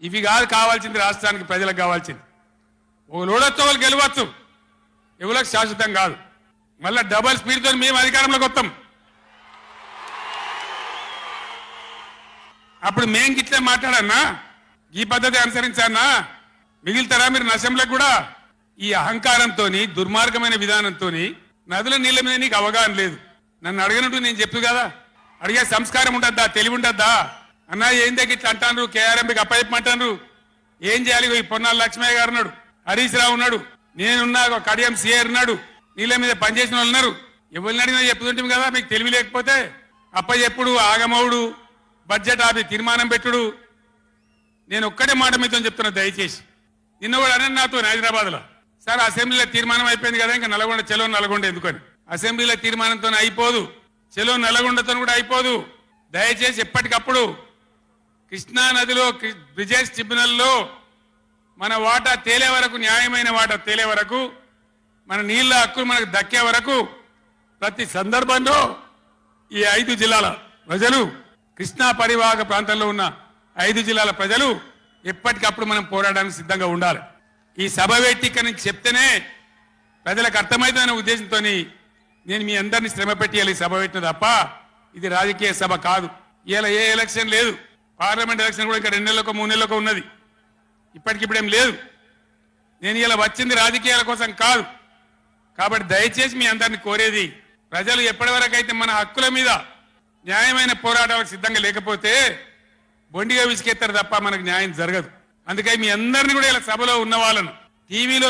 ఇవి కాదు కావాల్సింది, రాష్ట్రానికి ప్రజలకు కావాల్సింది. ఓ లోడొచ్చు వాళ్ళు గెలవచ్చు, ఎవరికి శాశ్వతం కాదు. మళ్ళా డబల్ స్పీడ్తో మేము అధికారంలోకి వస్తాం. అప్పుడు మేం గిట్లే మాట్లాడన్నా, ఈ పద్ధతి అనుసరించానా, మిగిలితారా మీరు నశంలకు కూడా? ఈ అహంకారంతో, దుర్మార్గమైన విధానంతో నదుల నీళ్ల మీద నీకు అవగాహన లేదు. నన్ను అడగనట్టు నేను చెప్పు కదా, అడిగే సంస్కారం ఉంటుందా, తెలివి ఉంటుందా? అన్నా ఏం దగ్గర ఇట్లా అంటాను, కేఆర్ఎంకి అప్పచెప్పమంటాను, ఏం చేయాలి? ఈ పొన్నాల లక్ష్మయ్య గారు ఉన్నాడు, హరీష్ రావు ఉన్నాడు, నేనున్నా, కడియం సిఆర్ ఉన్నాడు, నీళ్ళ మీద పనిచేసిన వాళ్ళు ఉన్నారు. ఎవరిని అడిగినా చెప్తుంటాం కదా. మీకు తెలివి లేకపోతే అప్పచెప్పుడు, ఆగమవుడు, బడ్జెట్ ఆపి తీర్మానం పెట్టుడు. నేను ఒక్కటే మాట మీతో చెప్తున్నా, దయచేసి. నిన్న కూడా అనే నాతో హైదరాబాద్లో, సార్ అసెంబ్లీలో తీర్మానం అయిపోయింది కదా, ఇంకా నల్గొండ, చెలో నల్గొండ ఎందుకని? అసెంబ్లీలో తీర్మానంతో అయిపోదు, చెలో నల్గొండతో కూడా అయిపోదు. దయచేసి ఎప్పటికప్పుడు కృష్ణా నదిలో బ్రిజేష్ ట్రిబ్యునల్లో మన వాటా తేలే వరకు, న్యాయమైన వాటా తేలే వరకు, మన నీళ్ల హక్కులు మనకు దక్కే వరకు ప్రతి సందర్భంలో ఈ 5 జిల్లాల ప్రజలు, కృష్ణా పరివాహక ప్రాంతంలో ఉన్న 5 జిల్లాల ప్రజలు ఎప్పటికప్పుడు మనం పోరాడడానికి సిద్ధంగా ఉండాలి. ఈ సభ వేదిక నుంచి చెప్తేనే ప్రజలకు అర్థమవుతుందనే ఉద్దేశంతో నేను మీ అందరినీ శ్రమ పెట్టి ఈ సభ పెట్టిన తప్ప ఇది రాజకీయ సభ కాదు. ఇలా ఏ ఎలక్షన్ లేదు, పార్లమెంట్ ఎలక్షన్ కూడా ఇంకా 2 నెలలకు 3 నెలలకు ఉన్నది, ఇప్పటికిప్పుడేం లేదు. నేను ఇలా వచ్చింది రాజకీయాల కోసం కాదు. కాబట్టి దయచేసి మీ అందరినీ కోరేది, ప్రజలు ఎప్పటి వరకు అయితే మన హక్కుల మీద న్యాయమైన పోరాటాలకు సిద్ధంగా లేకపోతే బొండిగా విసికెత్తారు తప్ప మనకు న్యాయం జరగదు. అందుకని మీ అందరినీ కూడా ఇలా సభలో ఉన్న వాళ్ళను, టీవీలో